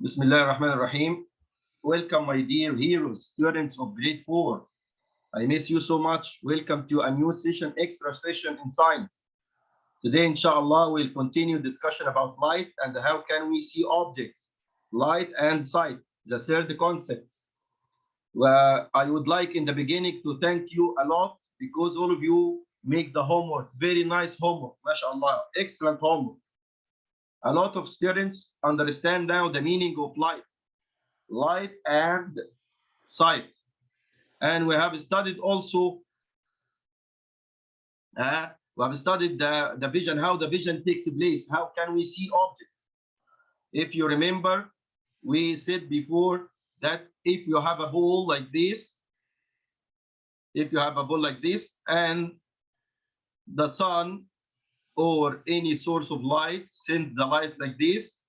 Bismillah ar-Rahman ar-Rahim. Welcome, my dear heroes, students of grade 4. I miss you so much. Welcome to a new session, extra session in science. Today, inshallah, we'll continue discussion about light and how can we see objects, light and sight, the third concept. I would like in the beginning to thank you a lot because all of you make the homework, very nice homework, mashallah, excellent homework. A lot of students understand now the meaning of light and sight. And we have studied also, the vision, how the vision takes place, how can we see objects. If you remember, we said before that if you have a ball like this, and the sun or any source of light sends the light like this,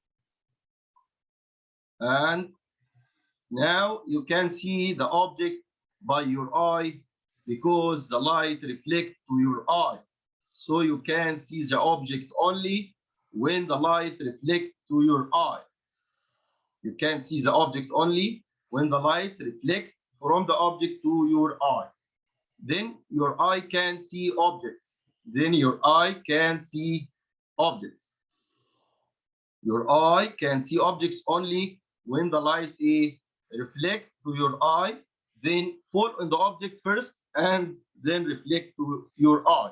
and now you can see the object by your eye because the light reflects to your eye. So you can see the object only when the light reflects to your eye. You can see the object only when the light reflects from the object to your eye. Then your eye can see objects. Your eye can see objects only when the light reflect to your eye, then fall on the object first and then reflect to your eye.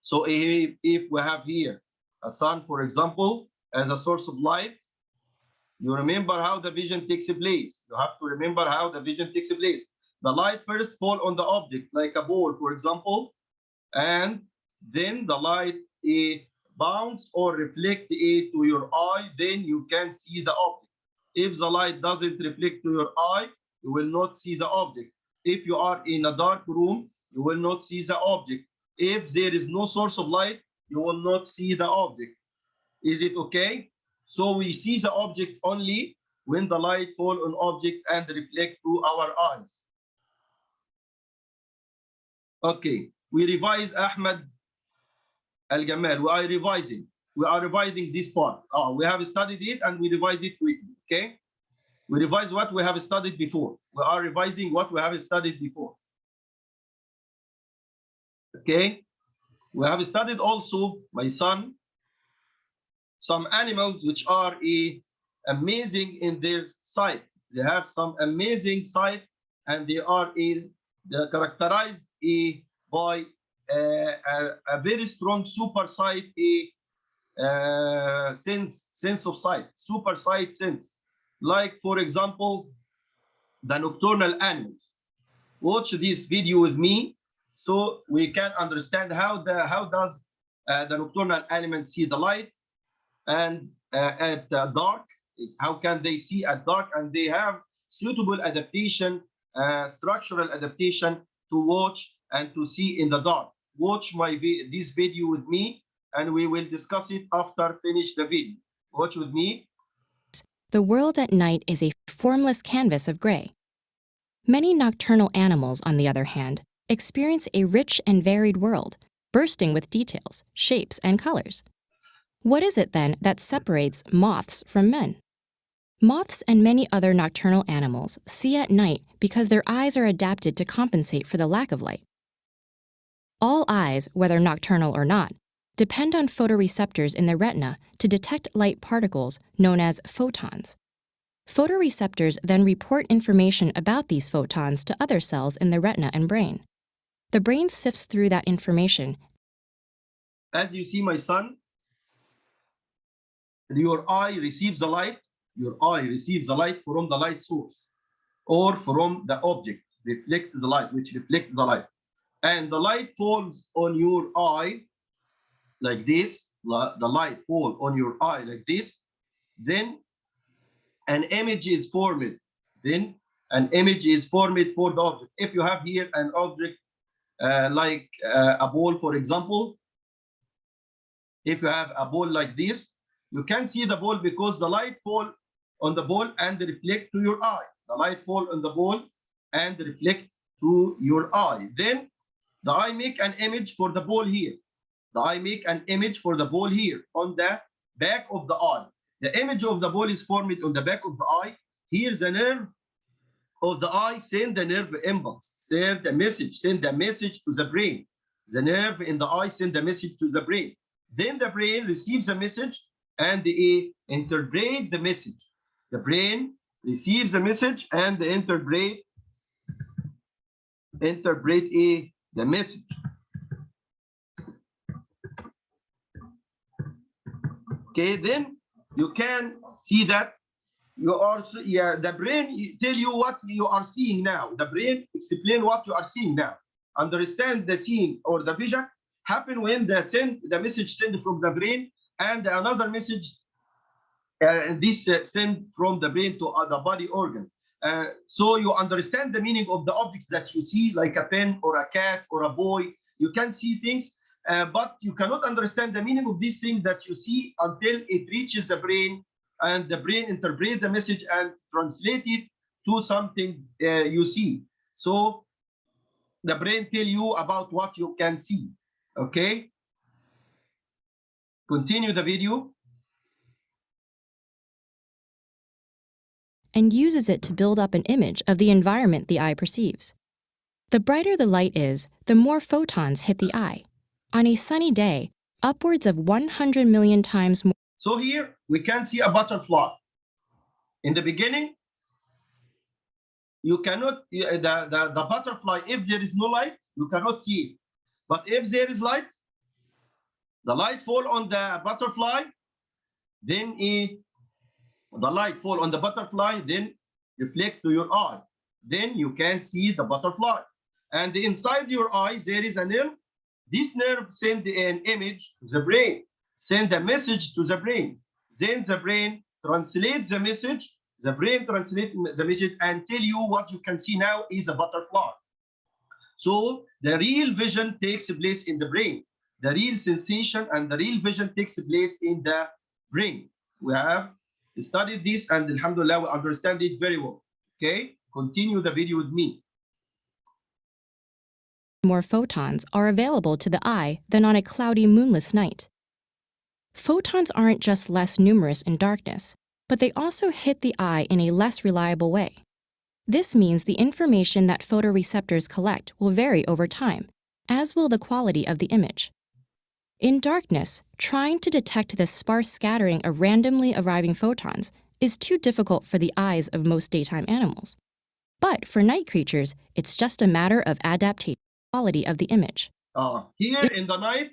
So if we have here a sun, for example, as a source of light, you remember how the vision takes place. You have to remember how the vision takes place. The light first fall on the object, like a ball, for example, and then the light bounce or reflect to your eye, then you can see the object. If the light doesn't reflect to your eye, you will not see the object. If you are in a dark room, you will not see the object. If there is no source of light, you will not see the object. Is it okay? So we see the object only when the light fall on object and reflect to our eyes. Okay, we revise Ahmed Al-Gamal. We are revising this part. We have studied it and we revise it quickly. Okay, we revise what we have studied before. We are revising what we have studied before. Okay, we have studied also, my son, some animals which are amazing in their sight. They have some amazing sight, and they are characterized by a very strong super sight sense of sight, super sight sense. Like, for example, the nocturnal animals. Watch this video with me so we can understand how does the nocturnal animals see the light, and at dark, how can they see at dark, and they have suitable adaptation, structural adaptation to watch and to see in the dark. Watch this video with me and we will discuss it after finish the video. Watch with me. The world at night is a formless canvas of gray. Many nocturnal animals, on the other hand, experience a rich and varied world, bursting with details, shapes, and colors. What is it then that separates moths from men? Moths and many other nocturnal animals see at night because their eyes are adapted to compensate for the lack of light. All eyes, whether nocturnal or not, depend on photoreceptors in the retina to detect light particles known as photons. Photoreceptors then report information about these photons to other cells in the retina and brain. The brain sifts through that information. As you see, my son, your eye receives the light. Your eye receives the light from the light source or from the object, reflects the light, which reflects the light. And the light falls on your eye like this. The light falls on your eye like this. Then an image is formed. For the object. If you have here an object like a ball, for example, if you have a ball like this, you can see the ball because the light fall on the ball and reflect to your eye. The light fall on the ball and reflect to your eye. Then the eye make an image for the ball here. The eye make an image for the ball here on the back of the eye. The image of the ball is formed on the back of the eye. Here the nerve of the eye send the nerve impulse, send the message to the brain. The nerve in the eye send the message to the brain. Then the brain receives a message and interpret the message. The brain receives the message and interpret the message. Okay, then you can see that you are, the brain tell you what you are seeing now. The brain explain what you are seeing now. Understand the scene or the vision happen when the message sent from the brain and another message sent from the brain to other body organs. So you understand the meaning of the objects that you see, like a pen or a cat or a boy. You can see things, but you cannot understand the meaning of this thing that you see until it reaches the brain, and the brain interprets the message and translate it to something you see. So the brain tell you about what you can see. Okay, continue the video. And uses it to build up an image of the environment the eye perceives. The brighter the light is, the more photons hit the eye. On a sunny day, upwards of 100 million times more. So here we can see a butterfly. In the beginning, you cannot, the butterfly, if there is no light, you cannot see it. But if there is light, the light fall on the butterfly, then the light fall on the butterfly, then reflect to your eye. Then you can see the butterfly. And inside your eyes, there is a nerve. This nerve send an image to the brain, send a message to the brain. Then the brain translates the message. The brain translates the message and tell you what you can see now is a butterfly. So the real vision takes place in the brain. The real sensation and the real vision takes place in the brain. We have studied this and alhamdulillah we understand it very well. Okay, continue the video with me. More photons are available to the eye than on a cloudy, moonless night. Photons aren't just less numerous in darkness, but they also hit the eye in a less reliable way. This means the information that photoreceptors collect will vary over time, as will the quality of the image. In darkness, trying to detect the sparse scattering of randomly arriving photons is too difficult for the eyes of most daytime animals. But for night creatures, it's just a matter of adaptation. Quality of the image. Here in the night,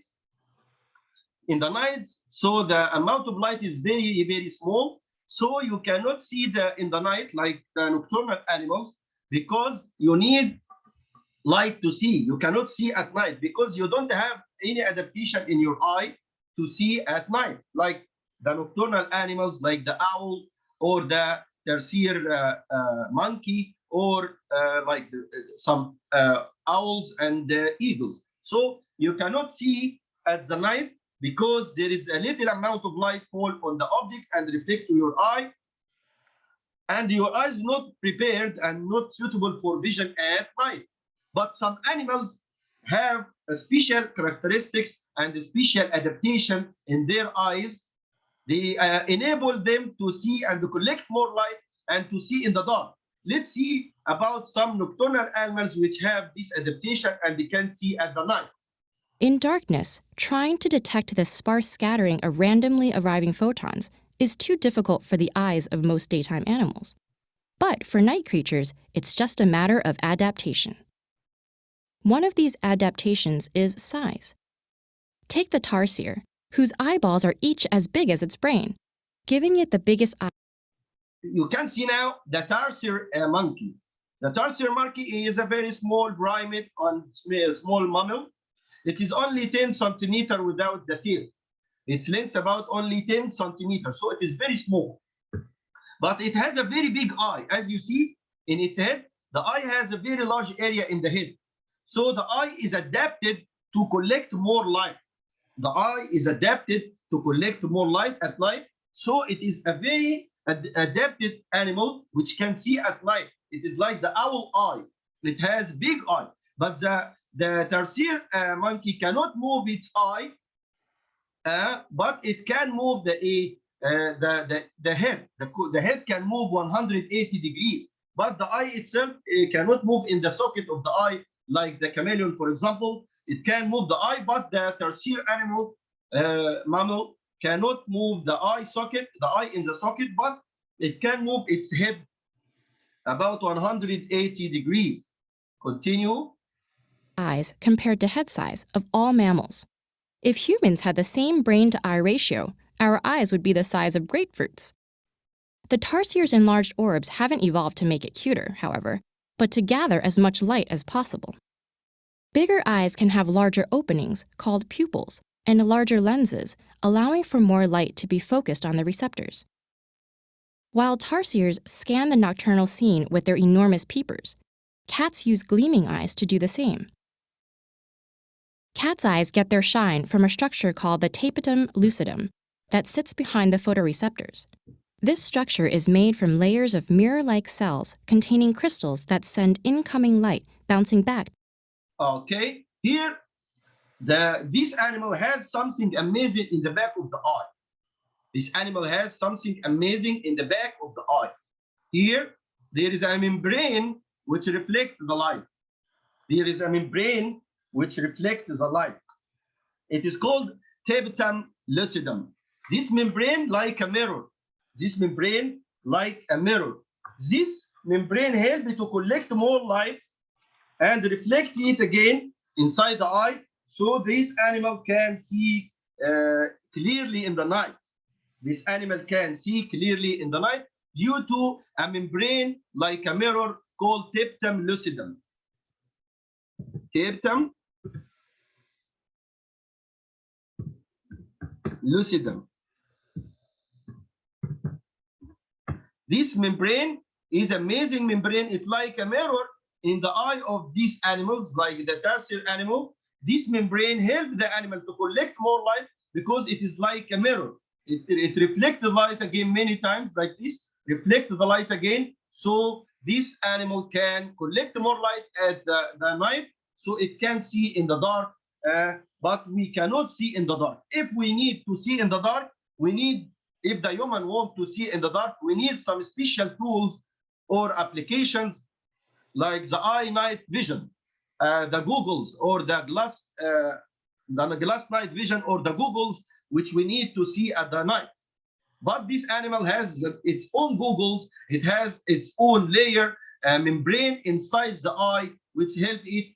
so the amount of light is very, very small. So you cannot see in the night like the nocturnal animals because you need light to see. You cannot see at night because you don't have any adaptation in your eye to see at night, like the nocturnal animals, like the owl or the tertiary monkey, or like some owls and eagles. So you cannot see at the night because there is a little amount of light fall on the object and reflect to your eye, and your eye is not prepared and not suitable for vision at night. But some animals have a special characteristics and a special adaptation in their eyes. They enable them to see and to collect more light and to see in the dark. Let's see about some nocturnal animals which have this adaptation and they can see at the night. In darkness, trying to detect the sparse scattering of randomly arriving photons is too difficult for the eyes of most daytime animals. But for night creatures, it's just a matter of adaptation. One of these adaptations is size. Take the tarsier, whose eyeballs are each as big as its brain, giving it the biggest eye. You can see now the tarsier monkey. The tarsier monkey is a very small primate and small mammal. It is only 10 centimeters without the tail. Its length about only 10 centimeters, so it is very small. But it has a very big eye. As you see in its head, the eye has a very large area in the head. So the eye is adapted to collect more light. The eye is adapted to collect more light at night. So it is a very adapted animal which can see at night. It is like the owl eye. It has big eye. But the tarsier monkey cannot move its eye, but it can move the the head. The head can move 180 degrees, but the eye itself cannot move in the socket of the eye like the chameleon, for example. It can move the eye, but the tertiary animal, mammal, cannot move the eye socket, the eye in the socket, but it can move its head about 180 degrees. Continue. Eyes compared to head size of all mammals. If humans had the same brain-to-eye ratio, our eyes would be the size of grapefruits. The tarsiers' enlarged orbs haven't evolved to make it cuter, however, but to gather as much light as possible. Bigger eyes can have larger openings, called pupils, and larger lenses, allowing for more light to be focused on the receptors. While tarsiers scan the nocturnal scene with their enormous peepers, cats use gleaming eyes to do the same. Cats' eyes get their shine from a structure called the tapetum lucidum that sits behind the photoreceptors. This structure is made from layers of mirror-like cells containing crystals that send incoming light bouncing back. Okay, here this animal has something amazing in the back of the eye. This animal has something amazing in the back of the eye. Here, there is a membrane which reflects the light. There is a membrane which reflects the light. It is called tapetum lucidum. This membrane like a mirror. This membrane like a mirror. This membrane helps to collect more light and reflect it again inside the eye, so this animal can see clearly in the night. This animal can see clearly in the night due to a membrane like a mirror called tapetum lucidum. Tapetum lucidum. This membrane is amazing membrane. It's like a mirror in the eye of these animals, like the tertiary animal. This membrane helps the animal to collect more light because it is like a mirror. It reflects the light again many times like this, reflect the light again. So this animal can collect more light at the night, so it can see in the dark, but we cannot see in the dark. If we need to see in the dark, if the human wants to see in the dark, we need some special tools or applications like the eye night vision, the goggles or the glass night vision or the goggles which we need to see at the night. But this animal has its own goggles. It has its own layer, membrane inside the eye, which help it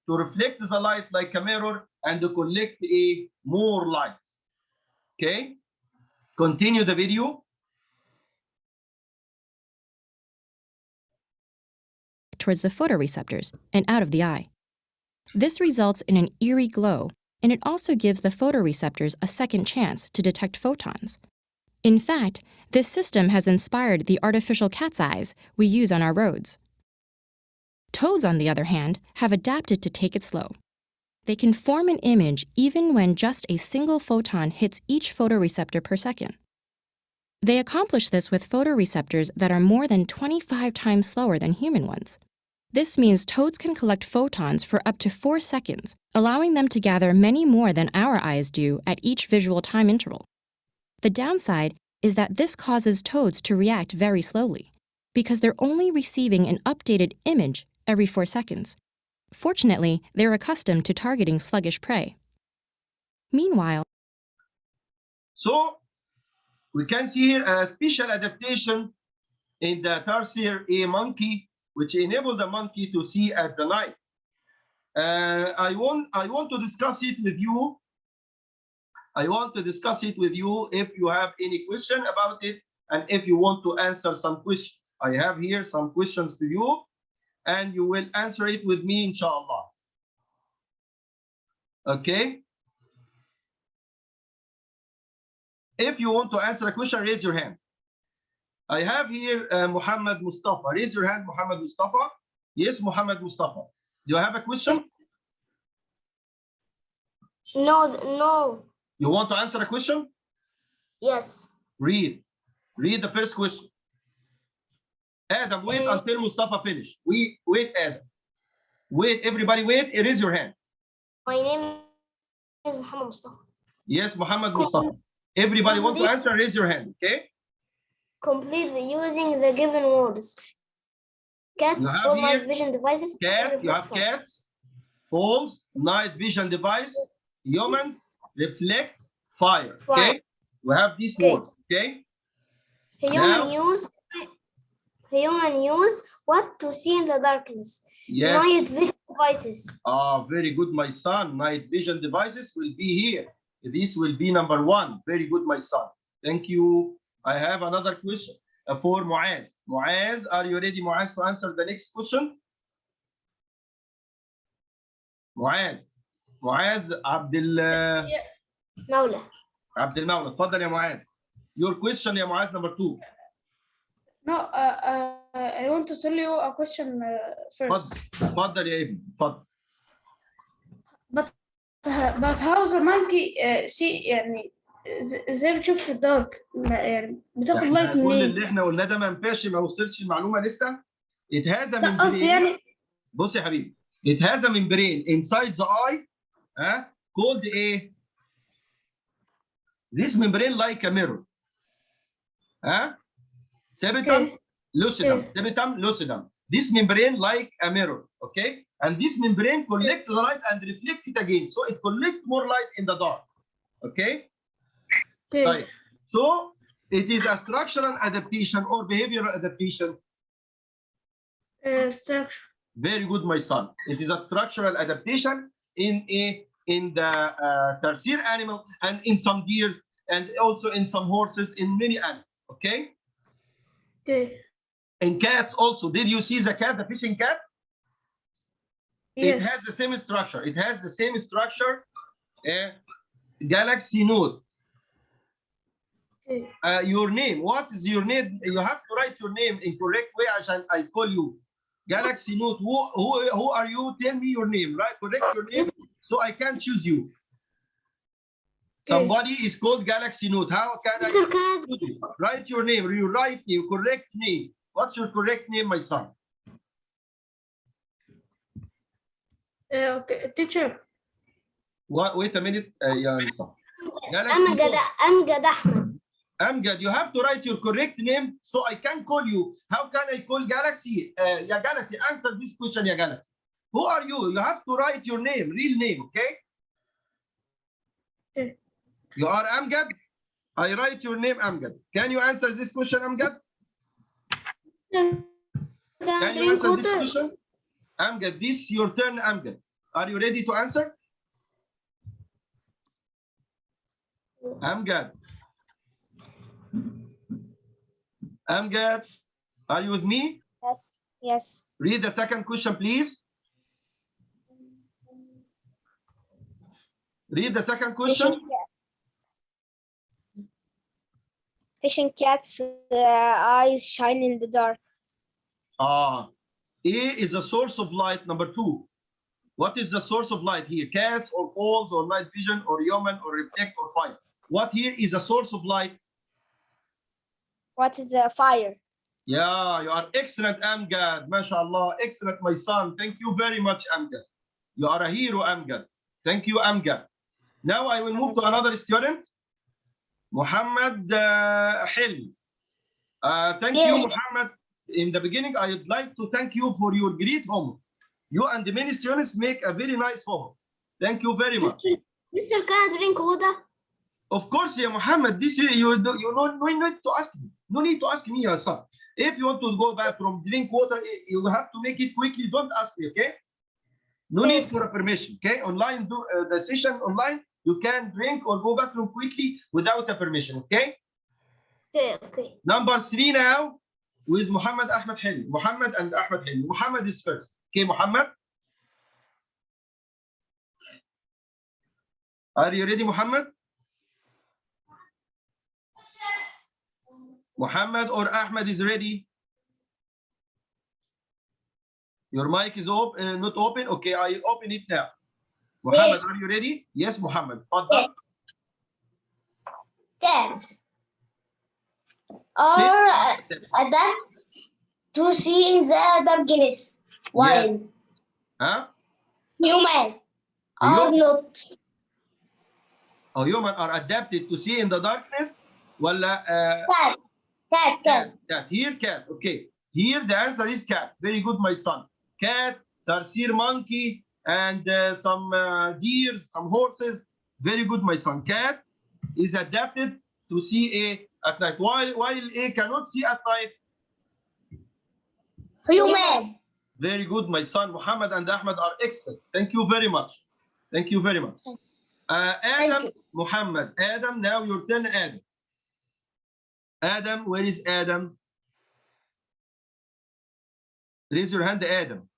to reflect the light like a mirror and to collect more light. Okay, continue the video. Towards the photoreceptors and out of the eye. This results in an eerie glow, and it also gives the photoreceptors a second chance to detect photons. In fact, this system has inspired the artificial cat's eyes we use on our roads. Toads, on the other hand, have adapted to take it slow. They can form an image even when just a single photon hits each photoreceptor per second. They accomplish this with photoreceptors that are more than 25 times slower than human ones. This means toads can collect photons for up to 4 seconds, allowing them to gather many more than our eyes do at each visual time interval. The downside is that this causes toads to react very slowly, because they're only receiving an updated image every 4 seconds. Fortunately, they're accustomed to targeting sluggish prey. Meanwhile, so we can see here a special adaptation in the tarsier monkey, which enables the monkey to see at the night. I want to discuss it with you. I want to discuss it with you if you have any question about it and if you want to answer some questions. I have here some questions to you and you will answer it with me, inshallah. Okay? If you want to answer a question, raise your hand. I have here Muhammad Mustafa. Raise your hand, Muhammad Mustafa. Yes, Muhammad Mustafa. Do you have a question? No. You want to answer a question? Yes. Read the first question. Adam, wait until Mustafa finish. Wait, Adam. Wait, everybody wait. Raise your hand. My name is Muhammad Mustafa. Yes, Muhammad Mustafa. Everybody want to answer? Raise your hand, okay? Completely using the given words. Cats You have for night here vision devices. cat, you have cats, poles, night vision device, humans, reflect, fire. Okay? We have these words, okay? Human use what to see in the darkness. Yes. Night vision devices. Ah, very good, my son. Night vision devices will be here. This will be number 1. Very good, my son. Thank you. I have another question for Muaz. Muaz, are you ready, Muaz, to answer the next question? معاذ عبد مولى. عبد المولى، اتفضل يا معاذ. Your question يا معاذ number 2. No, I want to tell you a question first. اتفضل يا ابني، اتفضل. But how the monkey see يعني ازاي بتشوف في الدارك؟ يعني بتاخد لايت منين؟ كل اللي احنا قلناه ده ما ينفعش، ما وصلش المعلومه لسه. اتهذا من قصدي يعني بص يا حبيبي، اتهذا من برين inside the eye called ايه؟ This membrane like a mirror. Septum lucidum. Septum lucidum. This membrane like a mirror, okay? And this membrane collect the light and reflect it again, so it collect more light in the dark, okay? Right. So it is a structural adaptation or behavioral adaptation. Structure. Very good, my son. It is a structural adaptation in the tertiary animal and in some deers and also in some horses, in many animals, okay? Okay. In cats also. Did you see the cat, the fishing cat? Yes. It has the same structure. It has the same structure. Galaxy Note. Okay. Your name. What is your name? You have to write your name in correct way. I call you Galaxy Note. Who are you? Tell me your name. Right? Correct your name so I can choose you. Somebody is called Galaxy Note. How can I choose you? Write your name. You write your correct name. What's your correct name, my son? Okay, teacher. What? Wait a minute. أمجد أحمد. Amgad, you have to write your correct name so I can call you. How can I call Galaxy? Ya Galaxy, answer this question, Ya Galaxy. Who are you? You have to write your name, real name, okay? Okay. You are Amgad? I write your name, Amgad. Can you answer this question, Amgad? Can you answer this question? Amgad, this is your turn, Amgad. Are you ready to answer? Amgad. Amgad, are you with me? Yes. Yes. Read the second question, please. Read the second question. Fishing cat's eyes shine in the dark. A is a source of light. Number 2. What is the source of light here? Cats or poles or night vision or human or reflect or fire? What here is a source of light? What is the fire? Yeah, you are excellent, Amgad. MashaAllah, excellent, my son. Thank you very much, Amgad. You are a hero, Amgad. Thank you, Amgad. Now I will move to another student, Muhammad Hilmi. Thank you, Muhammad. In the beginning, I would like to thank you for your great homework. You and many students make a very nice homework. Thank you very much. Mister, can I drink water? Of course, yeah, Muhammad. This is you no need to ask me. No need to ask me, your son. If you want to go bathroom, drink water, you have to make it quickly. Don't ask me, okay? No need for a permission, okay? Online, do the session online. You can drink or go bathroom quickly without a permission, okay? Okay. Number 3 now with Muhammad Ahmed Hilmi. Muhammad and Ahmed Hilmi. Muhammad is first. Okay, Muhammad? Are you ready, Muhammad? Muhammad or Ahmed is ready? Your mic is open, not open. Okay, I open it now. Muhammad, yes. Are you ready? Yes, Muhammad. Yes. Cats are adapt to see in the darkness, while Huh? human are not. or human are adapted to see in the darkness? ولا cat. Here cat. Okay. Here the answer is cat. Very good, my son. Cat, tarsier monkey, and some deer, some horses. Very good, my son. Cat is adapted to see A at night. While A cannot see at night. Human. Very good, my son. Muhammad and Ahmed are excellent. Thank you very much. Thank you very much. Adam, Muhammad, Adam, now your turn, Adam. Adam, where is Adam? Raise your hand, Adam.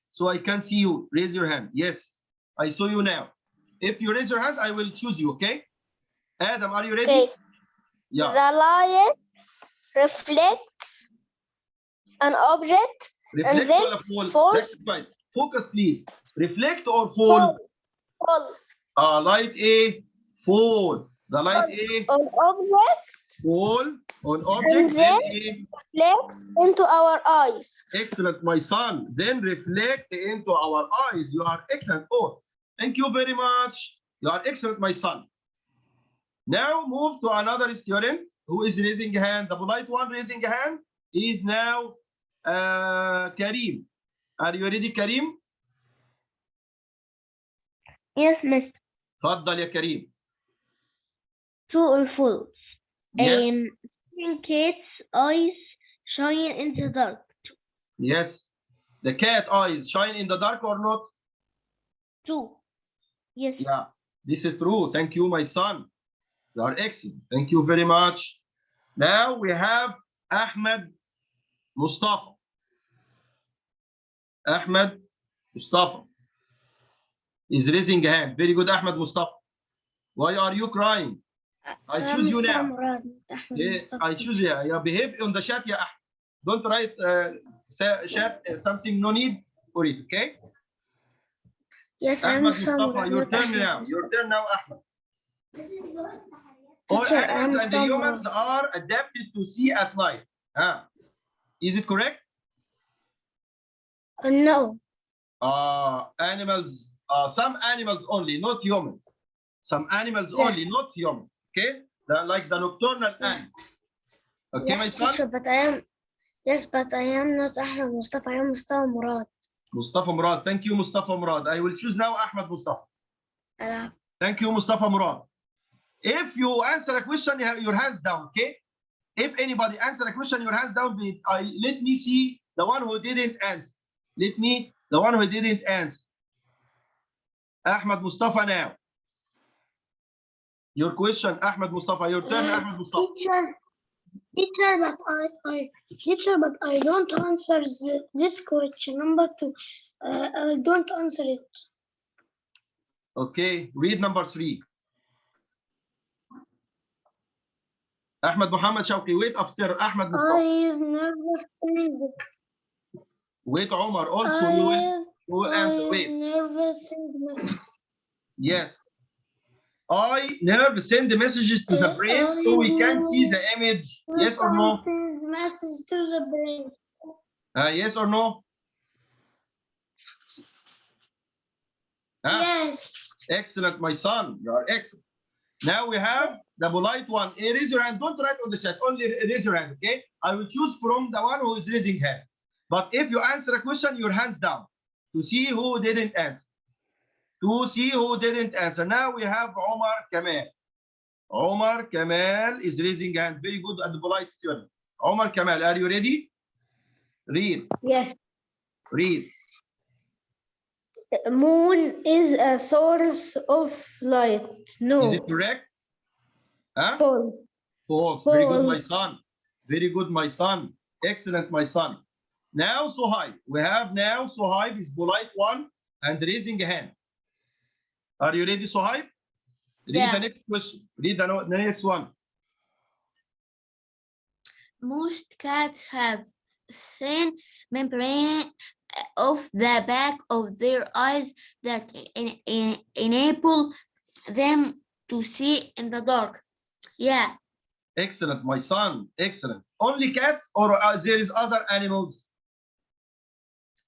So I can see you. Raise your hand. Yes, I saw you now. If you raise your hand, I will choose you, okay? Adam, are you ready? Okay. Yeah. The light reflects an object Reflect then or fall? falls. That's right. Focus, please. Reflect or fall? Fall Light A, fall. The light A, on object fall on object, then A. reflects into our eyes. Excellent, my son. Then reflect into our eyes. You are excellent. Oh, thank you very much. You are excellent, my son. Now move to another student who is raising a hand. The polite one raising a hand is now Karim. Are you ready, Karim? Yes, miss. تفضل يا كريم. True or false? Yes. Cat's eyes shine in the dark. Yes. The cat eyes shine in the dark or not? True. Yes. Yeah, this is true. Thank you, my son. You are excellent. Thank you very much. Now we have Ahmed Mustafa. Ahmed Mustafa is raising a hand. Very good, Ahmed Mustafa. Why are you crying? I choose you now. I choose you. Yeah, behave on the chat, yeah. Don't write chat something no need for it, okay? Yes, Ahmed Mustafa, your turn now. Your turn now, Ahmed. All animals and the humans are adapted to see at night. Is it correct? No. Animals, some animals only, not humans. Some animals only, not humans. Okay? Like the nocturnal animals. Okay, Yes, my son? teacher, but I am not Ahmed Mustafa, I am Mustafa Murad. Mustafa Murad. Thank you, Mustafa Murad. I will choose now Ahmed Mustafa. Thank you, Mustafa Murad. If you answer a question, you have your hands down, okay? If anybody answer a question, your hands down, let me see the one who didn't answer. Let me, the one who didn't answer. Ahmed Mustafa now. Your question, Ahmed Mustafa. Your turn, Ahmed Mustafa. Teacher, but I don't answer this question. Number 2. I don't answer it. Okay, read number 3. Ahmed Muhammad Shawki, wait after Ahmed Mustafa. I is nervous. Wait, Omar, also you will answer. Wait. Nervous. Yes. Nerve send the messages to the brain so we can see the image. Yes or no? Send message to the brain. Yes or no? Yes. Excellent, my son. You are excellent. Now we have the polite one. Raise your hand. Don't write on the chat. Only raise your hand, okay? I will choose from the one who is raising hand. But if you answer a question, your hands down to see who didn't answer. To see who didn't answer. Now we have Omar Kamal. Omar Kamal is raising hand. Very good and polite student. Omar Kamal, are you ready? Read. Yes. Read. Moon is a source of light. No. Is it correct? Huh? False. False. Very good, my son. Very good, my son. Excellent, my son. Now Suhaib. We have now Suhaib is polite one and raising a hand. Are you ready, Suhaib? Read the next question. Read the next one. Most cats have thin membrane of the back of their eyes that enable them to see in the dark. Yeah. Excellent, my son. Excellent. Only cats or there is other animals?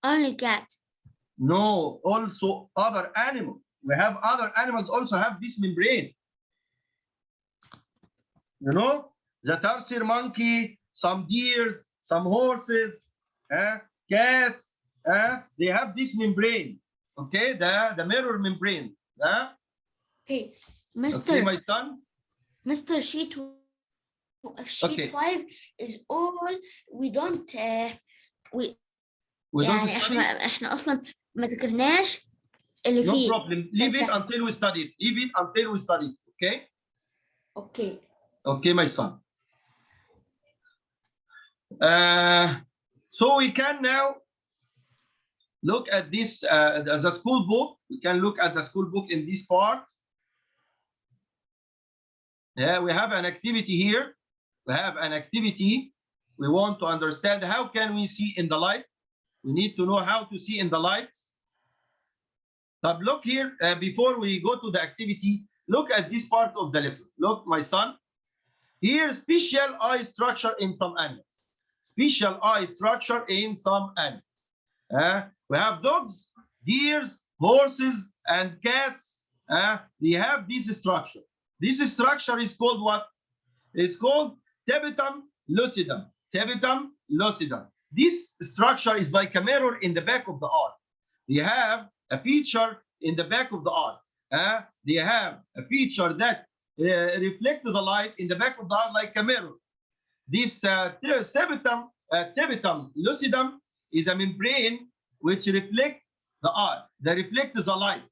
Only cat. No, also other animals. We have other animals also have this membrane. You know, the tarsier monkey, some deers, some horses, cats, they have this membrane. Okay, the mirror membrane. Okay, Okay, my son. Mr. Sheet Okay. 5 is all we don't we We don't يعني study. احنا اصلا ما ذكرناش اللي No فيه. problem. Leave it until we study it. Leave it until we study it. Okay. Okay. Okay, my son. So we can now look at this the school book. We can look at the school book in this part. Yeah, we have an activity here. We have an activity. We want to understand how can we see in the light. We need to know how to see in the light. But look here, before we go to the activity, look at this part of the lesson. Look, my son. Here, special eye structure in some animals. Special eye structure in some animals. We have dogs, deers, horses, and cats. They have this structure. This structure is called what? It's called tapetum lucidum. Tapetum lucidum. This structure is like a mirror in the back of the eye. They have a feature in the back of the eye. They have a feature that reflects the light in the back of the eye like a mirror. This tapetum lucidum is a membrane which reflects the eye, that reflects the light.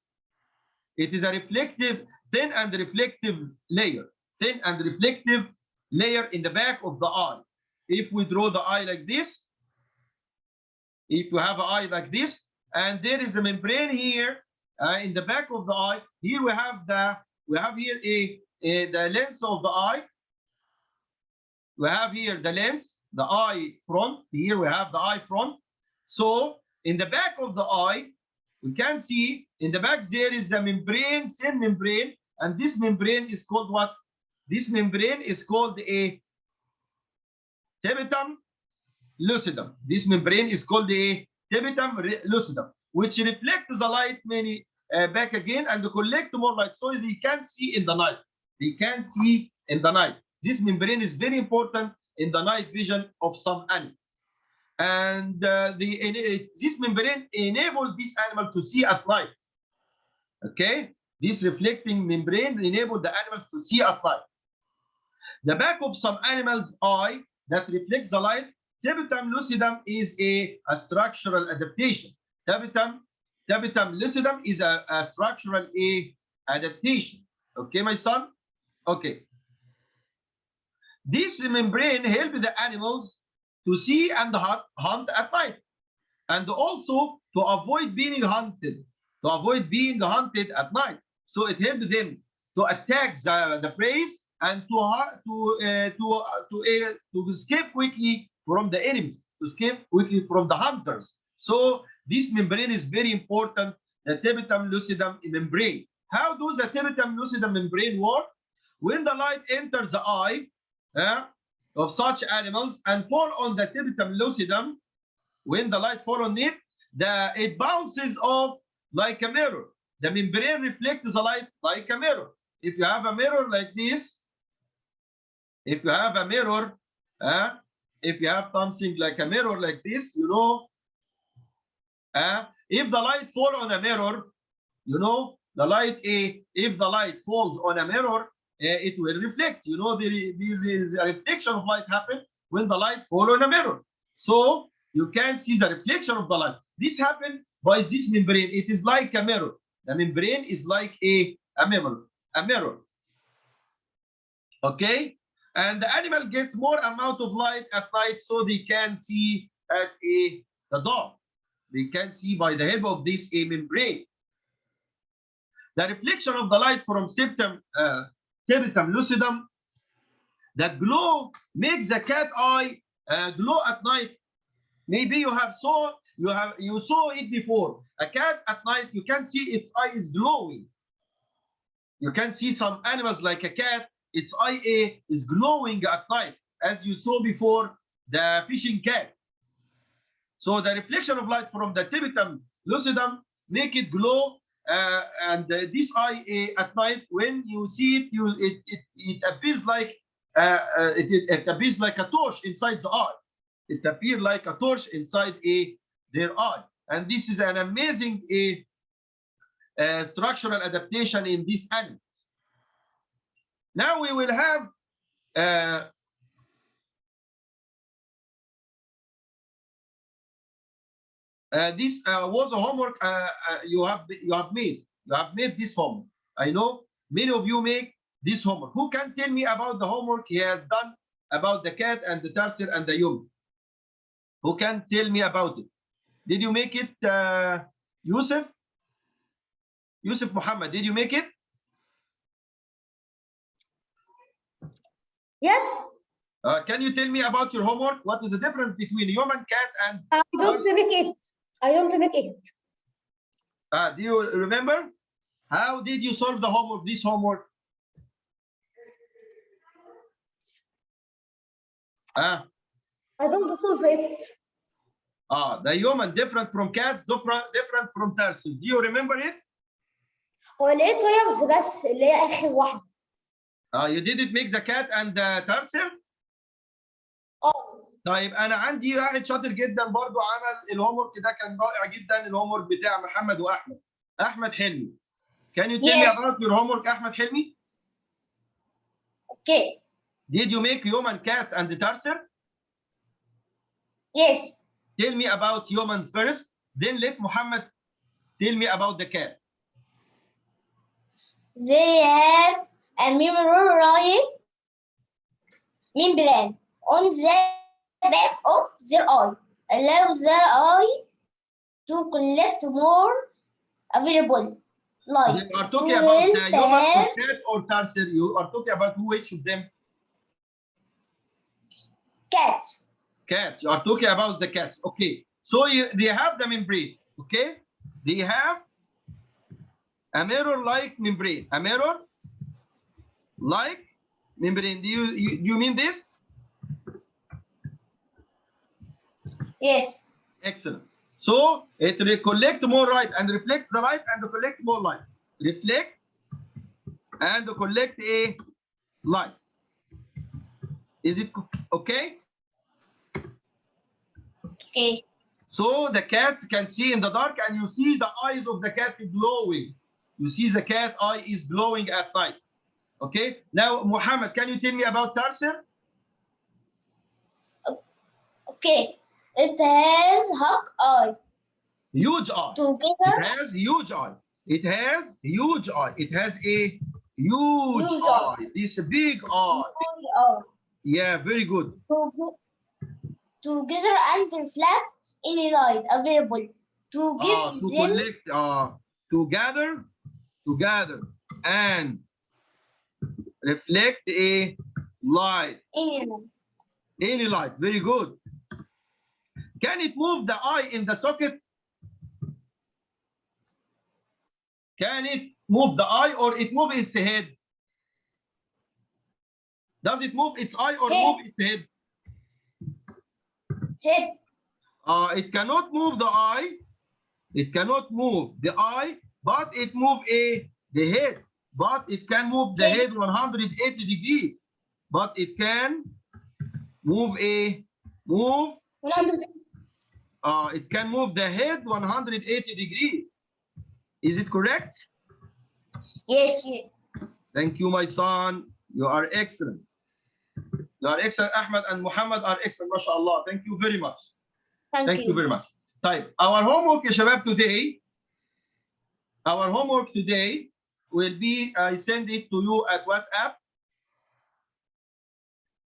It is a reflective, thin and reflective layer. Thin and reflective layer in the back of the eye. If we draw the eye like this, if you have an eye like this, and there is a membrane here in the back of the eye. Here we have here the lens of the eye. We have here the lens, the eye front. Here we have the eye front. So in the back of the eye, we can see in the back there is a membrane, thin membrane, and this membrane is called what? This membrane is called a tapetum lucidum. This membrane is called a tapetum lucidum, which reflects the light many back again and collect more light, so they can see in the night. They can see in the night. This membrane is very important in the night vision of some animals. And this membrane enables this animal to see at night. Okay, this reflecting membrane enables the animals to see at night. The back of some animals' eye that reflects the light, tapetum lucidum, is a structural adaptation. Tapetum lucidum is a structural adaptation. Okay, my son? Okay. This membrane helps the animals to see and hunt at night, and also to avoid being hunted. To avoid being hunted at night. So it helps them to attack the prey and to escape quickly from the enemies, to escape quickly from the hunters. So this membrane is very important, the tapetum lucidum membrane. How does the tapetum lucidum membrane work? When the light enters the eye of such animals and fall on the tapetum lucidum, when the light falls on it, it bounces off like a mirror. The membrane reflects the light like a mirror. If you have a mirror like this, if you have a mirror, if you have something like a mirror like this, you know, if the light falls on a mirror, you know, the light, if the light falls on a mirror, it will reflect. You know, this is a reflection of light happen when the light falls on a mirror. So you can see the reflection of the light. This happens by this membrane. It is like a mirror. The membrane is like a mirror. Okay, and the animal gets more amount of light at night, so they can see at the dark. They can see by the help of this membrane. The reflection of the light from tapetum lucidum, that glow makes the cat eye glow at night. Maybe you saw it before. A cat at night, you can see its eye is glowing. You can see some animals like a cat, its eye is glowing at night, as you saw before the fishing cat. So the reflection of light from the tapetum lucidum make it glow, and this eye at night, when you see it, it appears like it appears like a torch inside the eye. It appears like a torch inside their eye. And this is an amazing structural adaptation in these animals. Now we will have this was a homework you have made. You have made this homework. I know many of you make this homework. Who can tell me about the homework he has done about the cat and the tarsier and the human? Who can tell me about it? Did you make it, Yusuf? Yusuf Muhammad, did you make it? Yes. Can you tell me about your homework? What is the difference between human, cat, and I don't make it. I don't make it. do you remember? How did you solve the homework, this homework? I don't solve it. The human different from cats, different from tarsier. Do you remember it? هو لقيت ويرز بس اللي هي آخر واحدة. You didn't make the cat and the tarsier? طيب انا عندي واحد شاطر جدا برضو عمل الهوم ورك ده، كان رائع جدا الهوم ورك بتاع محمد واحمد. احمد حلمي. Can you tell me about your homework, احمد حلمي? Okay. Did you make human, cats, and the tarsier? Yes. Tell me about humans first, then let Muhammad tell me about the cat. They have a membrane on the back of their eye, allow the eye to collect more available light. You are talking about the human or cat or tarsier? You are talking about which of them? Cat. Cats. You are talking about the cats. Okay. So they have the membrane. Okay. They have a mirror-like membrane. A mirror-like membrane. Do you mean this? Yes. Excellent. So it will collect more light and reflect the light and collect more light. Reflect and collect a light. Is it okay? Okay. So the cats can see in the dark, and you see the eyes of the cat glowing. You see the cat eye is glowing at night. Okay. Now, Muhammad, can you tell me about tarsier? Okay. It has hawk eye. Huge eye. Together. It has huge eye. It has huge eye. It has a huge eye. This big eye. Yeah, very good. Together and reflect any light available to give to them collect together and reflect a light. Any light. Very good. Can it move the eye in the socket? Can it move the eye or it move its head? Does it move its eye or move its head? Head. It cannot move the eye. It cannot move the eye, but it move the head. But it can move the head 180 degrees. But it can move it can move the head 180 degrees. Is it correct? Yes. Thank you, my son. You are excellent. You are excellent. Ahmed and Muhammad are excellent. MashaAllah. Thank you very much. Thank you very much. طيب, our homework يا شباب today. Our homework today will be, I send it to you at WhatsApp.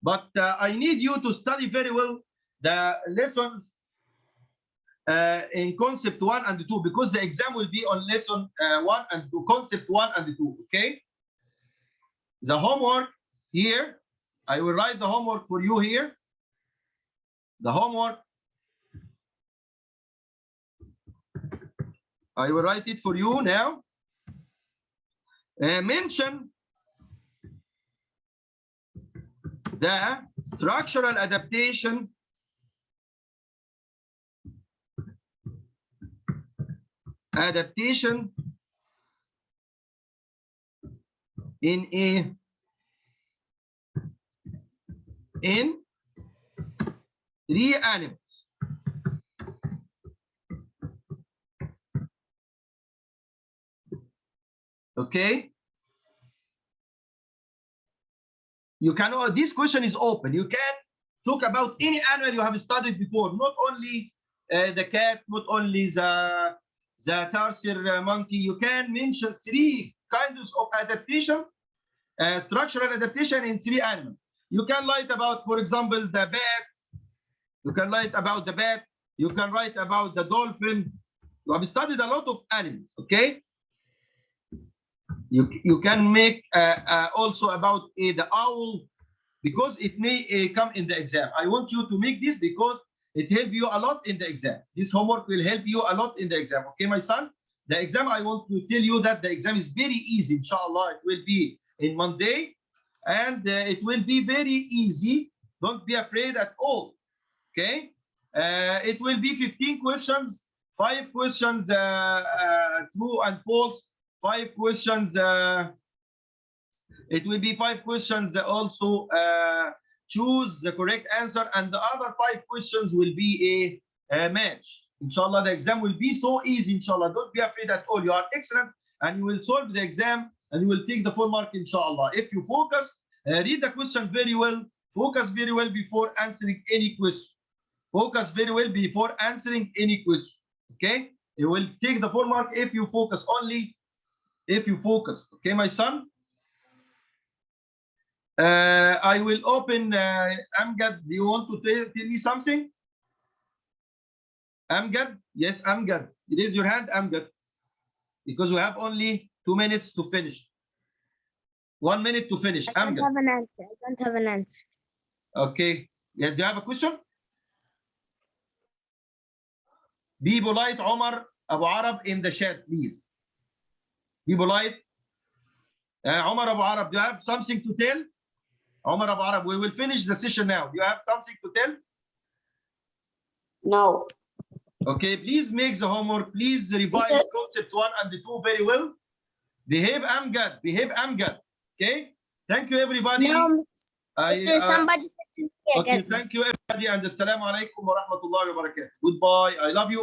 But I need you to study very well the lessons in concept 1 and 2, because the exam will be on lesson 1 and 2, concept 1 and 2, okay? The homework here, I will write the homework for you here. The homework, I will write it for you now. Mention the structural adaptation in a in 3 animals. Okay. You can, this question is open. You can talk about any animal you have studied before, not only the cat, not only the tarsier monkey. You can mention 3 kinds of adaptation, structural adaptation in 3 animals. You can write about, for example, the bat. You can write about the bat. You can write about the dolphin. You have studied a lot of animals, okay? You can make also about the owl, because it may come in the exam. I want you to make this because it helps you a lot in the exam. This homework will help you a lot in the exam. Okay, my son? The exam, I want to tell you that the exam is very easy, inshallah. It will be in Monday, and it will be very easy. Don't be afraid at all. Okay? It will be 15 questions, 5 questions true and false, 5 questions. It will be 5 questions also. Choose the correct answer, and the other 5 questions will be a match. Inshallah, the exam will be so easy. Inshallah, don't be afraid at all. You are excellent, and you will solve the exam, and you will take the full mark. Inshallah, if you focus, read the question very well. Focus very well before answering any question. Focus very well before answering any question. Okay, you will take the full mark if you focus, only if you focus. Okay, my son. I will open Amgad. Do you want to tell me something? Amgad? Yes, Amgad. Raise your hand, Amgad. Because we have only 2 minutes to finish. 1 minute to finish. I don't Amgad. have an answer. I don't have an answer. Okay. Yeah, do you have a question? Be polite, Omar Abu Arab, in the chat, please. Be polite. Omar Abu Arab, do you have something to tell? Omar Abu Arab, we will finish the session now. Do you have something to tell? No. Okay, please make the homework. Please revise concept 1 and 2 very well. Behave, Amgad. Behave, Amgad. Okay? Thank you, everybody. No, Mr. Somebody said to me, I okay, guess. thank you, everybody, and assalamu alaikum wa rahmatullahi wa barakatuh. Goodbye. I love you all.